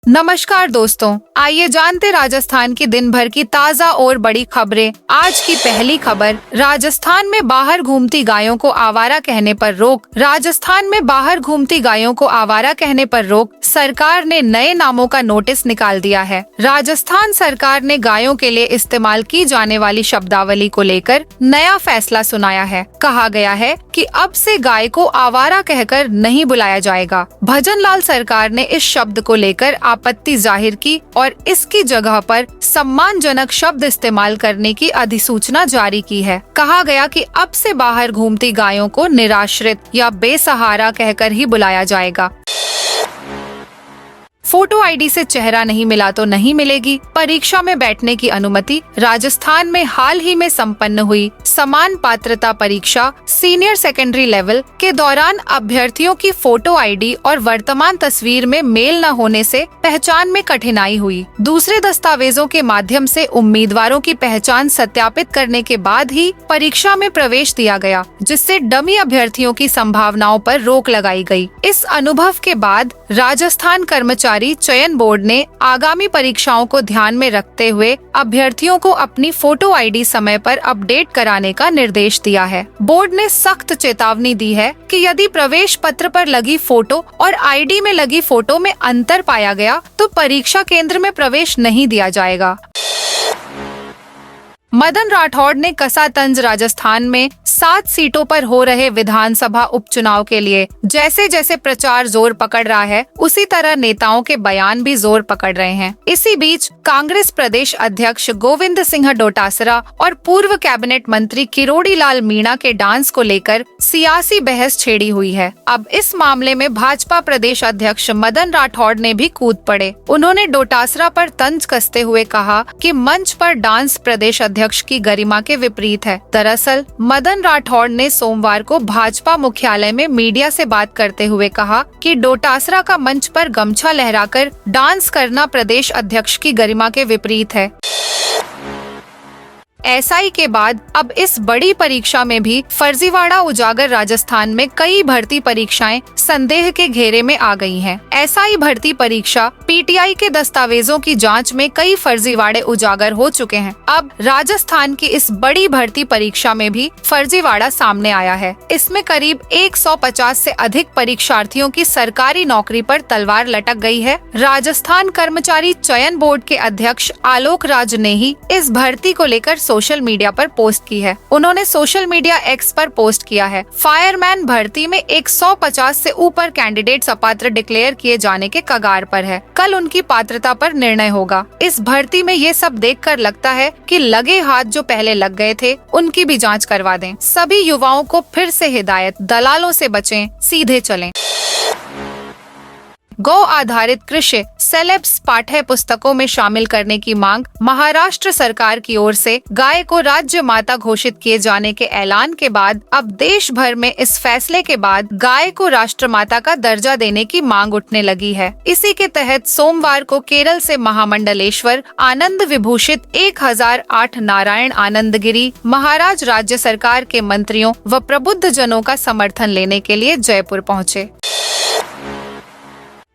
नमस्कार दोस्तों, आइए जानते राजस्थान की दिन भर की ताज़ा और बड़ी खबरें। आज की पहली खबर, राजस्थान में बाहर घूमती गायों को आवारा कहने पर रोक। राजस्थान में बाहर घूमती गायों को आवारा कहने पर रोक, सरकार ने नए नामों का नोटिस निकाल दिया है। राजस्थान सरकार ने गायों के लिए इस्तेमाल की जाने वाली शब्दावली को लेकर नया फैसला सुनाया है। कहा गया है कि अब से गाय को आवारा कहकर नहीं बुलाया जाएगा। भजन लाल सरकार ने इस शब्द को लेकर आपत्ति जाहिर की और इसकी जगह पर सम्मानजनक शब्द इस्तेमाल करने की अधिसूचना जारी की है। कहा गया कि अब से बाहर घूमती गायों को निराश्रित या बेसहारा कहकर ही बुलाया जाएगा। फोटो आईडी से चेहरा नहीं मिला तो नहीं मिलेगी परीक्षा में बैठने की अनुमति। राजस्थान में हाल ही में संपन्न हुई समान पात्रता परीक्षा सीनियर सेकेंडरी लेवल के दौरान अभ्यर्थियों की फोटो आईडी और वर्तमान तस्वीर में मेल न होने से पहचान में कठिनाई हुई। दूसरे दस्तावेजों के माध्यम से उम्मीदवारों की पहचान सत्यापित करने के बाद ही परीक्षा में प्रवेश दिया गया, जिससे डमी अभ्यर्थियों की संभावनाओं पर रोक लगाई गई। इस अनुभव के बाद राजस्थान कर्मचारी चयन बोर्ड ने आगामी परीक्षाओं को ध्यान में रखते हुए अभ्यर्थियों को अपनी फोटो आईडी समय पर अपडेट कराने का निर्देश दिया है। बोर्ड ने सख्त चेतावनी दी है कि यदि प्रवेश पत्र पर लगी फोटो और आईडी में लगी फोटो में अंतर पाया गया तो परीक्षा केंद्र में प्रवेश नहीं दिया जाएगा। मदन राठौड़ ने कसातंज राजस्थान में 7 सीटों पर हो रहे विधानसभा उपचुनाव के लिए जैसे जैसे प्रचार जोर पकड़ रहा है, उसी तरह नेताओं के बयान भी जोर पकड़ रहे हैं। इसी बीच कांग्रेस प्रदेश अध्यक्ष गोविंद सिंह डोटासरा और पूर्व कैबिनेट मंत्री किरोड़ी लाल मीणा के डांस को लेकर सियासी बहस छेड़ी हुई है। अब इस मामले में भाजपा प्रदेश अध्यक्ष मदन राठौड़ ने भी कूद पड़े। उन्होंने डोटासरा पर तंज कसते हुए कहा कि मंच पर डांस प्रदेश अध्यक्ष की गरिमा के विपरीत है। दरअसल मदन राठौड़ ने सोमवार को भाजपा मुख्यालय में मीडिया से बात करते हुए कहा कि डोटासरा का मंच पर गमछा लहराकर डांस करना प्रदेश अध्यक्ष की गरिमा के विपरीत है। एसआई के बाद अब इस बड़ी परीक्षा में भी फर्जीवाड़ा उजागर। राजस्थान में कई भर्ती परीक्षाएं संदेह के घेरे में आ गई हैं। एसआई भर्ती परीक्षा पीटीआई के दस्तावेजों की जांच में कई फर्जीवाड़े उजागर हो चुके हैं। अब राजस्थान की इस बड़ी भर्ती परीक्षा में भी फर्जीवाड़ा सामने आया है। इसमें करीब 150 से अधिक परीक्षार्थियों की सरकारी नौकरी पर तलवार लटक गई है। राजस्थान कर्मचारी चयन बोर्ड के अध्यक्ष आलोक राज ने ही इस भर्ती को लेकर सोशल मीडिया पर पोस्ट की है। उन्होंने सोशल मीडिया एक्स पर पोस्ट किया है, फायरमैन भर्ती में 150 से ऊपर कैंडिडेट्स अपात्र डिक्लेयर किए जाने के कगार पर है। कल उनकी पात्रता पर निर्णय होगा। इस भर्ती में ये सब देखकर लगता है कि लगे हाथ जो पहले लग गए थे उनकी भी जांच करवा दें। सभी युवाओं को फिर से हिदायत, दलालों से बचें, सीधे चलें। गौ आधारित कृषि सेलेब्स पाठ्य पुस्तकों में शामिल करने की मांग। महाराष्ट्र सरकार की ओर से गाय को राज्य माता घोषित किए जाने के ऐलान के बाद अब देश भर में इस फैसले के बाद गाय को राष्ट्रमाता का दर्जा देने की मांग उठने लगी है। इसी के तहत सोमवार को केरल से महामंडलेश्वर आनंद विभूषित 1008 नारायण आनंदगिरी महाराज राज्य सरकार के मंत्रियों व प्रबुद्ध जनों का समर्थन लेने के लिए जयपुर पहुँचे।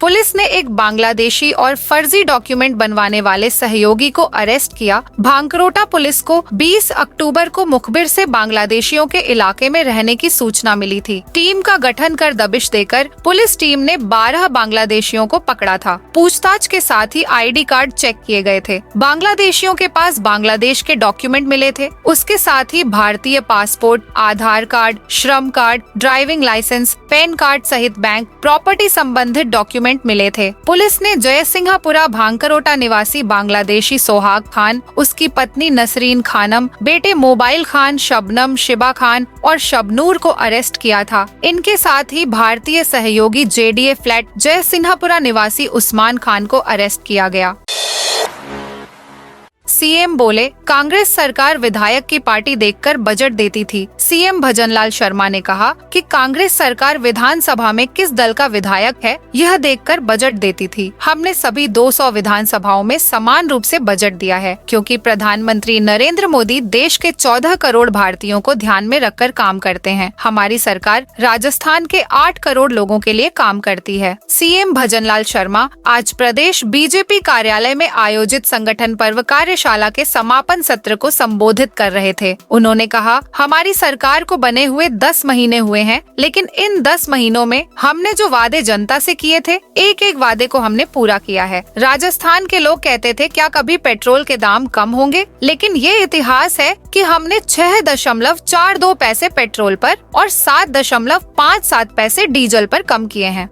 पुलिस ने एक बांग्लादेशी और फर्जी डॉक्यूमेंट बनवाने वाले सहयोगी को अरेस्ट किया। भांकरोटा पुलिस को 20 अक्टूबर को मुखबिर से बांग्लादेशियों के इलाके में रहने की सूचना मिली थी। टीम का गठन कर दबिश देकर पुलिस टीम ने 12 बांग्लादेशियों को पकड़ा था। पूछताछ के साथ ही आईडी कार्ड चेक किए गए थे। बांग्लादेशियों के पास बांग्लादेश के डॉक्यूमेंट मिले थे। उसके साथ ही भारतीय पासपोर्ट, आधार कार्ड, श्रम card, driving licence, PAN card सहित बैंक प्रॉपर्टी संबंधित डॉक्यूमेंट मिले थे। पुलिस ने जयसिंहपुरा भांकरोटा निवासी बांग्लादेशी सोहाग खान, उसकी पत्नी नसरीन खानम, बेटे मोबाइल खान, शबनम, शिबा खान और शबनूर को अरेस्ट किया था। इनके साथ ही भारतीय सहयोगी जेडीए फ्लैट जयसिंहपुरा निवासी उस्मान खान को अरेस्ट किया गया। सीएम बोले, कांग्रेस सरकार विधायक की पार्टी देखकर बजट देती थी। सीएम भजनलाल शर्मा ने कहा कि कांग्रेस सरकार विधानसभा में किस दल का विधायक है यह देखकर बजट देती थी। हमने सभी 200 विधानसभाओं में समान रूप से बजट दिया है, क्योंकि प्रधानमंत्री नरेंद्र मोदी देश के 14 करोड़ भारतीयों को ध्यान में रखकर काम करते हैं। हमारी सरकार राजस्थान के 8 करोड़ लोगों के लिए काम करती है। सीएम भजनलाल शर्मा आज प्रदेश बीजेपी कार्यालय में आयोजित संगठन पर्व कार्यशाला के समापन सत्र को संबोधित कर रहे थे। उन्होंने कहा, हमारी सरकार को बने हुए 10 महीने हुए हैं, लेकिन इन 10 महीनों में हमने जो वादे जनता से किए थे, एक एक वादे को हमने पूरा किया है। राजस्थान के लोग कहते थे क्या कभी पेट्रोल के दाम कम होंगे, लेकिन ये इतिहास है कि हमने 6.42 पैसे पेट्रोल पर और 7.57 पैसे डीजल पर कम किए हैं।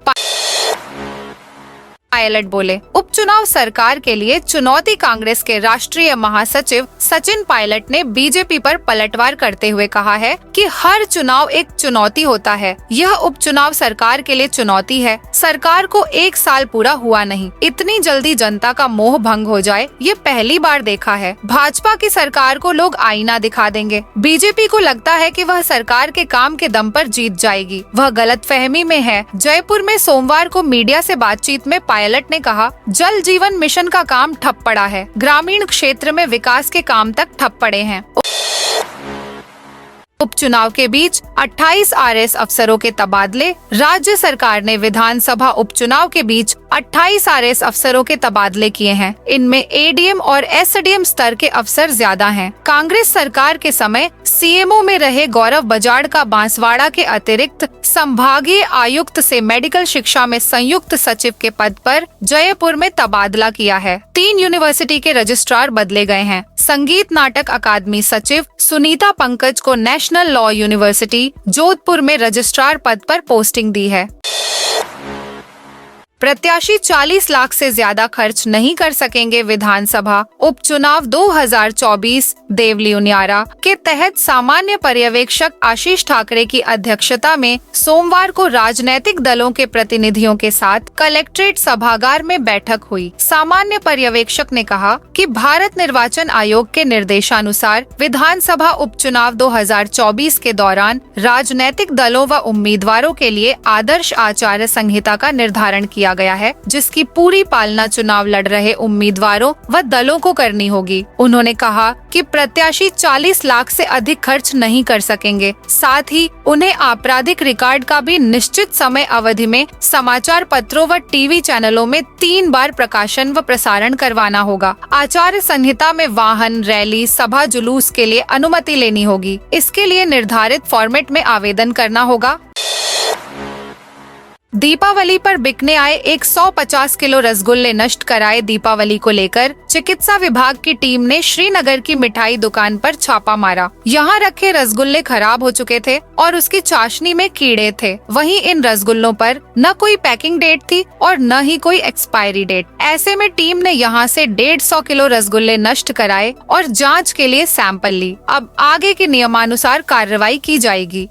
पायलट बोले, उपचुनाव सरकार के लिए चुनौती। कांग्रेस के राष्ट्रीय महासचिव सचिन पायलट ने बीजेपी पर पलटवार करते हुए कहा है कि हर चुनाव एक चुनौती होता है। यह उपचुनाव सरकार के लिए चुनौती है। सरकार को 1 साल पूरा हुआ नहीं, इतनी जल्दी जनता का मोह भंग हो जाए ये पहली बार देखा है। भाजपा की सरकार को लोग आईना दिखा देंगे। बीजेपी को लगता है कि वह सरकार के काम के दम पर जीत जाएगी। वह गलतफहमी में है। जयपुर में सोमवार को मीडिया से बातचीत में पायलट ने कहा, जल जीवन मिशन का काम ठप पड़ा है। ग्रामीण क्षेत्र में विकास के काम तक ठप पड़े हैं। उपचुनाव के बीच 28 आरएस अफसरों के तबादले। राज्य सरकार ने विधानसभा उपचुनाव के बीच 28 आरएस अफसरों के तबादले किए हैं। इनमें एडीएम और एसडीएम स्तर के अफसर ज्यादा हैं। कांग्रेस सरकार के समय सीएमओ में रहे गौरव बजाड़ का बांसवाड़ा के अतिरिक्त संभागीय आयुक्त से मेडिकल शिक्षा में संयुक्त सचिव के पद पर जयपुर में तबादला किया है। 3 यूनिवर्सिटी के रजिस्ट्रार बदले गए हैं। संगीत नाटक अकादमी सचिव सुनीता पंकज को नेशनल लॉ यूनिवर्सिटी जोधपुर में रजिस्ट्रार पद पर पोस्टिंग दी है। प्रत्याशी 40 लाख से ज्यादा खर्च नहीं कर सकेंगे। विधानसभा उपचुनाव 2024 देवली उनियारा के तहत सामान्य पर्यवेक्षक आशीष ठाकरे की अध्यक्षता में सोमवार को राजनीतिक दलों के प्रतिनिधियों के साथ कलेक्ट्रेट सभागार में बैठक हुई। सामान्य पर्यवेक्षक ने कहा कि भारत निर्वाचन आयोग के निर्देशानुसार विधानसभा उपचुनाव 2024 के दौरान राजनीतिक दलों व उम्मीदवारों के लिए आदर्श आचार संहिता का निर्धारण किया गया है, जिसकी पूरी पालना चुनाव लड़ रहे उम्मीदवारों व दलों को करनी होगी। उन्होंने कहा कि प्रत्याशी 40 लाख से अधिक खर्च नहीं कर सकेंगे। साथ ही उन्हें आपराधिक रिकॉर्ड का भी निश्चित समय अवधि में समाचार पत्रों व टीवी चैनलों में 3 बार प्रकाशन व प्रसारण करवाना होगा। आचार संहिता में वाहन, रैली, सभा, जुलूस के लिए अनुमति लेनी होगी। इसके लिए निर्धारित फॉर्मेट में आवेदन करना होगा। दीपावली पर बिकने आए 150 किलो रसगुल्ले नष्ट कराए। दीपावली को लेकर चिकित्सा विभाग की टीम ने श्रीनगर की मिठाई दुकान पर छापा मारा। यहाँ रखे रसगुल्ले खराब हो चुके थे और उसकी चाशनी में कीड़े थे। वहीं इन रसगुल्लों पर न कोई पैकिंग डेट थी और न ही कोई एक्सपायरी डेट। ऐसे में टीम ने यहाँ से 150 किलो रसगुल्ले नष्ट कराए और जाँच के लिए सैंपल ली। अब आगे के नियमानुसार कार्रवाई की जाएगी।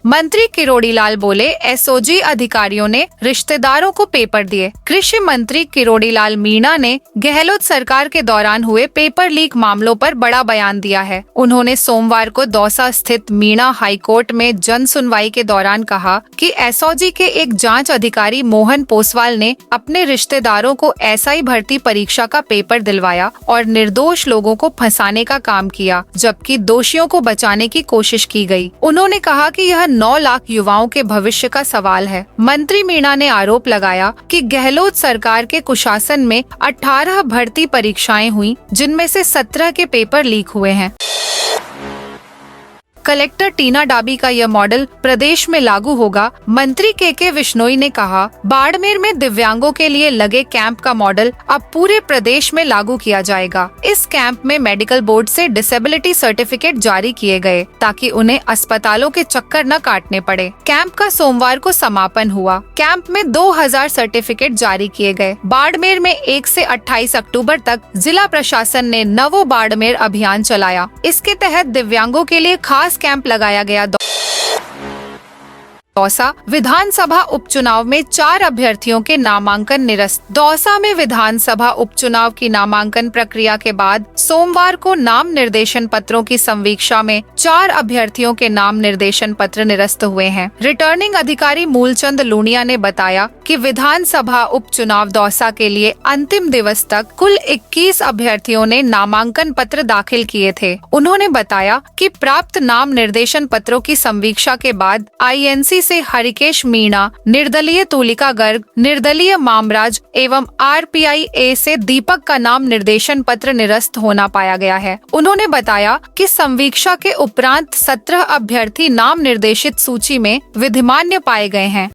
मंत्री किरोड़ीलाल बोले, एसओजी अधिकारियों ने रिश्तेदारों को पेपर दिए। कृषि मंत्री किरोड़ीलाल मीणा ने गहलोत सरकार के दौरान हुए पेपर लीक मामलों पर बड़ा बयान दिया है। उन्होंने सोमवार को दौसा स्थित मीणा हाईकोर्ट में जन सुनवाई के दौरान कहा कि एसओजी के एक जांच अधिकारी मोहन पोसवाल ने अपने रिश्तेदारों को एसआई भर्ती परीक्षा का पेपर दिलवाया और निर्दोष लोगों को फंसाने का काम किया, जबकि दोषियों को बचाने की कोशिश की गई। उन्होंने कहा कि यह 9 लाख युवाओं के भविष्य का सवाल है। मंत्री मीणा ने आरोप लगाया कि गहलोत सरकार के कुशासन में 18 भर्ती परीक्षाएं हुई, जिनमें से 17 के पेपर लीक हुए हैं। कलेक्टर टीना डाबी का यह मॉडल प्रदेश में लागू होगा। मंत्री के विश्नोई ने कहा, बाड़मेर में दिव्यांगों के लिए लगे कैंप का मॉडल अब पूरे प्रदेश में लागू किया जाएगा। इस कैंप में मेडिकल बोर्ड से डिसेबिलिटी सर्टिफिकेट जारी किए गए ताकि उन्हें अस्पतालों के चक्कर न काटने पड़े। कैंप का सोमवार को समापन हुआ। कैंप में 2000 सर्टिफिकेट जारी किए गए। बाड़मेर में 1 से 28 अक्टूबर तक जिला प्रशासन ने नवो बाड़मेर अभियान चलाया। इसके तहत दिव्यांगों के लिए खास कैंप लगाया गया। दौसा विधानसभा उपचुनाव में 4 अभ्यर्थियों के नामांकन निरस्त। दौसा में विधानसभा उपचुनाव की नामांकन प्रक्रिया के बाद सोमवार को नाम निर्देशन पत्रों की संवीक्षा में 4 अभ्यर्थियों के नाम निर्देशन पत्र निरस्त हुए हैं। रिटर्निंग अधिकारी मूलचंद लूनिया ने बताया कि विधानसभा उपचुनाव दौसा के लिए अंतिम दिवस तक कुल 21 अभ्यर्थियों ने नामांकन पत्र दाखिल किए थे। उन्होंने बताया कि प्राप्त नाम निर्देशन पत्रों की संवीक्षा के बाद INC से हरिकेश मीणा, निर्दलीय तुलिका गर्ग, निर्दलीय मामराज एवं RPI-A से दीपक का नाम निर्देशन पत्र निरस्त होना पाया गया है। उन्होंने बताया कि संवीक्षा के उपरांत 17 अभ्यर्थी नाम निर्देशित सूची में विधिमान्य पाए गए हैं।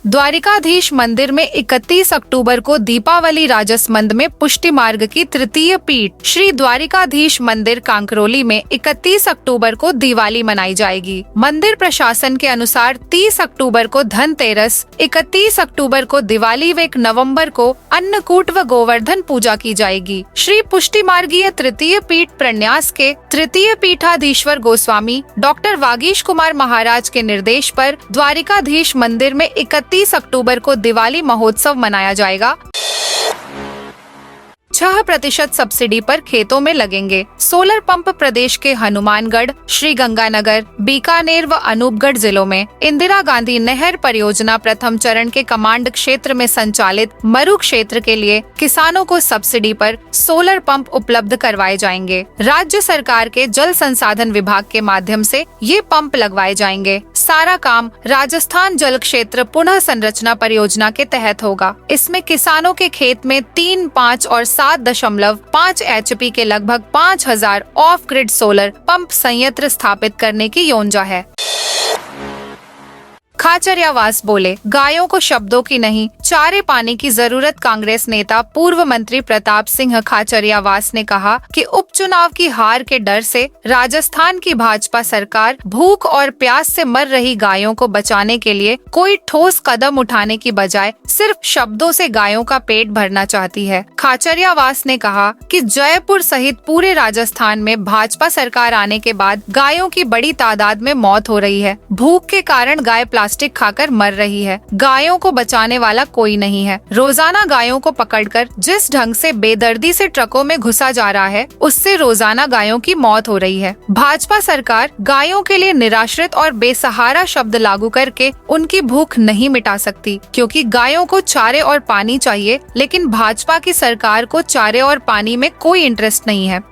द्वारिकाधीश मंदिर में 31 अक्टूबर को दीपावली राजसमंद में पुष्टि मार्ग की तृतीय पीठ श्री द्वारिकाधीश मंदिर कांकरोली में 31 अक्टूबर को दिवाली मनाई जाएगी। मंदिर प्रशासन के अनुसार 30 अक्टूबर को धनतेरस, 31 अक्टूबर को दिवाली व 1 नवंबर को अन्नकूट व गोवर्धन पूजा की जाएगी। श्री पुष्टि मार्गीय तृतीय पीठ प्रन्यास के तृतीय पीठाधीश्वर गोस्वामी डॉक्टर वागीश कुमार महाराज के निर्देश पर द्वारिकाधीश मंदिर में 31 अक्टूबर को दिवाली महोत्सव मनाया जाएगा। 6% सब्सिडी पर खेतों में लगेंगे सोलर पंप। प्रदेश के हनुमानगढ़, श्री गंगानगर, बीकानेर व अनूपगढ़ जिलों में इंदिरा गांधी नहर परियोजना प्रथम चरण के कमांड क्षेत्र में संचालित मरु क्षेत्र के लिए किसानों को सब्सिडी पर सोलर पंप उपलब्ध करवाए जाएंगे। राज्य सरकार के जल संसाधन विभाग के माध्यम से ये पंप लगवाए जाएंगे। सारा काम राजस्थान जल क्षेत्र पुनः संरचना परियोजना के तहत होगा। इसमें किसानों के खेत में 3, 5 और 7.5 HP के लगभग 5000 ऑफ ग्रिड सोलर पंप संयंत्र स्थापित करने की योजना है। खाचरियावास बोले, गायों को शब्दों की नहीं चारे पानी की जरूरत। कांग्रेस नेता पूर्व मंत्री प्रताप सिंह खाचरियावास ने कहा कि उपचुनाव की हार के डर से राजस्थान की भाजपा सरकार भूख और प्यास से मर रही गायों को बचाने के लिए कोई ठोस कदम उठाने की बजाय सिर्फ शब्दों से गायों का पेट भरना चाहती है। खाचरियावास ने कहा कि जयपुर सहित पूरे राजस्थान में भाजपा सरकार आने के बाद गायों की बड़ी तादाद में मौत हो रही है। भूख के कारण गाय प्लास्टिक खाकर मर रही है। गायों को बचाने वाला कोई नहीं है। रोजाना गायों को पकड़कर जिस ढंग से बेदर्दी से ट्रकों में घुसा जा रहा है, उससे रोजाना गायों की मौत हो रही है। भाजपा सरकार गायों के लिए निराश्रित और बेसहारा शब्द लागू करके उनकी भूख नहीं मिटा सकती, क्योंकि गायों को चारे और पानी चाहिए, लेकिन भाजपा की सरकार को चारे और पानी में कोई इंटरेस्ट नहीं है।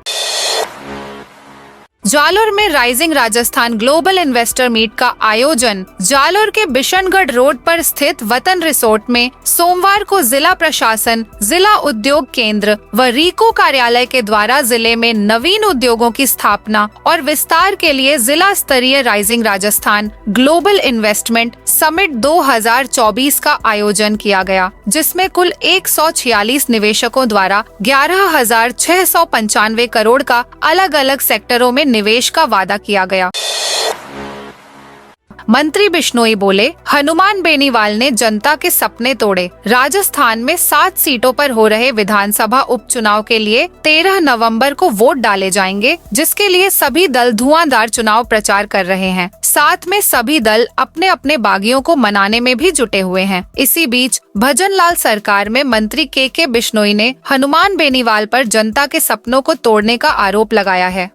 जालोर में rising Rajasthan global investor meet का आयोजन। जालोर के बिशनगढ़ रोड पर स्थित वतन रिसोर्ट में सोमवार को जिला प्रशासन, जिला उद्योग केंद्र व रीको कार्यालय के द्वारा जिले में नवीन उद्योगों की स्थापना और विस्तार के लिए जिला स्तरीय rising Rajasthan global investment summit 2024 का आयोजन किया गया, जिसमें कुल 146 निवेशकों द्वारा 11,695 करोड़ का अलग अलग सेक्टरों में निवेश का वादा किया गया। मंत्री बिश्नोई बोले, हनुमान बेनीवाल ने जनता के सपने तोड़े। राजस्थान में 7 सीटों पर हो रहे विधानसभा उपचुनाव के लिए 13 नवंबर को वोट डाले जाएंगे, जिसके लिए सभी दल धुआंधार चुनाव प्रचार कर रहे हैं। साथ में सभी दल अपने अपने बागियों को मनाने में भी जुटे हुए हैं। इसी बीच भजनलाल सरकार में मंत्री के बिश्नोई ने हनुमान बेनीवाल पर जनता के सपनों को तोड़ने का आरोप लगाया है।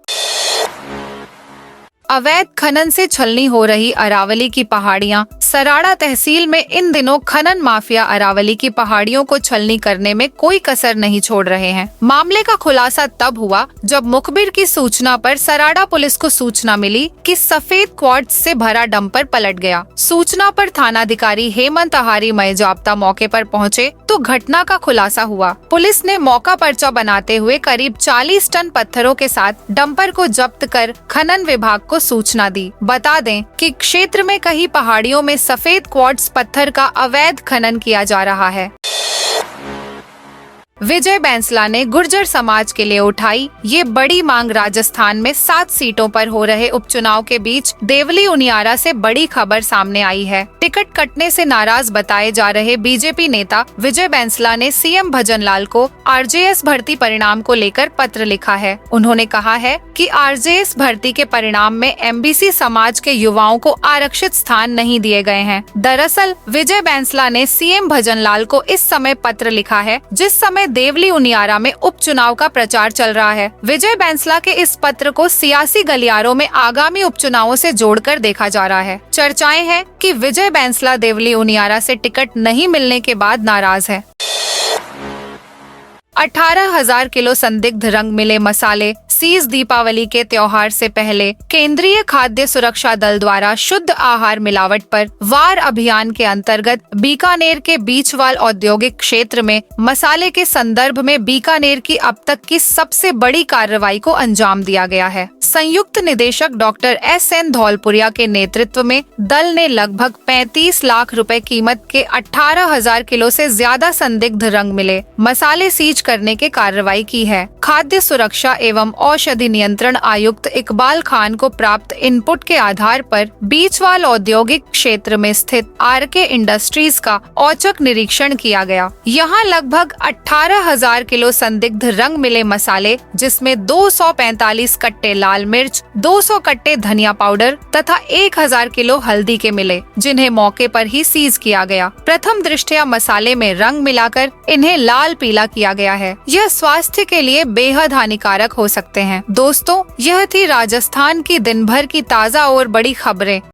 अवैध खनन से छलनी हो रही अरावली की पहाड़ियां। सराड़ा तहसील में इन दिनों खनन माफिया अरावली की पहाड़ियों को छलनी करने में कोई कसर नहीं छोड़ रहे हैं। मामले का खुलासा तब हुआ जब मुखबिर की सूचना पर सराड़ा पुलिस को सूचना मिली कि सफेद क्वार्ट्ज से भरा डंपर पलट गया। सूचना पर थानाधिकारी हेमंत आहारी मयजाप्ता मौके पर पहुंचे तो घटना का खुलासा हुआ। पुलिस ने मौका पर्चा बनाते हुए करीब 40 टन पत्थरों के साथ डंपर को जब्त कर खनन विभाग को सूचना दी। बता दें कि क्षेत्र में कई पहाड़ियों में सफेद क्वार्ट्ज पत्थर का अवैध खनन किया जा रहा है। विजय बैंसला ने गुर्जर समाज के लिए उठाई ये बड़ी मांग। राजस्थान में 7 सीटों पर हो रहे उपचुनाव के बीच देवली उनियारा से बड़ी खबर सामने आई है। टिकट कटने से नाराज बताए जा रहे बीजेपी नेता विजय बैंसला ने सीएम भजनलाल को आरजेएस भर्ती परिणाम को लेकर पत्र लिखा है। उन्होंने कहा है कि आरजेएस भर्ती के परिणाम में एमबीसी समाज के युवाओं को आरक्षित स्थान नहीं दिए गए हैं। दरअसल विजय बैंसला ने सीएम भजनलाल को इस समय पत्र लिखा है जिस समय देवली उनियारा में उपचुनाव का प्रचार चल रहा है। विजय बैंसला के इस पत्र को सियासी गलियारों में आगामी उपचुनावों से जोड़कर देखा जा रहा है। चर्चाएं हैं कि विजय बैंसला देवली उनियारा से टिकट नहीं मिलने के बाद नाराज है। 18,000 किलो संदिग्ध रंग मिले मसाले सीज। दीपावली के त्योहार से पहले केंद्रीय खाद्य सुरक्षा दल द्वारा शुद्ध आहार मिलावट पर वार अभियान के अंतर्गत बीकानेर के बीचवाल औद्योगिक क्षेत्र में मसाले के संदर्भ में बीकानेर की अब तक की सबसे बड़ी कार्रवाई को अंजाम दिया गया है। संयुक्त निदेशक डॉक्टर SN धौलपुरिया के नेतृत्व में दल ने लगभग 35 लाख रुपए कीमत के 18,000 किलो से ज्यादा संदिग्ध रंग मिले मसाले सीज करने के कार्रवाई की है। खाद्य सुरक्षा एवं औषधि नियंत्रण आयुक्त इकबाल खान को प्राप्त इनपुट के आधार पर बीचवाल औद्योगिक क्षेत्र में स्थित RK इंडस्ट्रीज का औचक निरीक्षण किया गया। यहाँ लगभग 18,000 किलो संदिग्ध रंग मिले मसाले जिसमें 245 कट्टे लाल मिर्च, 200 कट्टे धनिया पाउडर तथा 1,000 किलो हल्दी के मिले, जिन्हें मौके पर ही सीज किया गया। प्रथम दृष्टया मसाले में रंग मिलाकर इन्हें लाल पीला किया गया है। यह स्वास्थ्य के लिए बेहद हानिकारक हो सकते हैं। दोस्तों, यह थी राजस्थान की दिन भर की ताज़ा और बड़ी खबरें।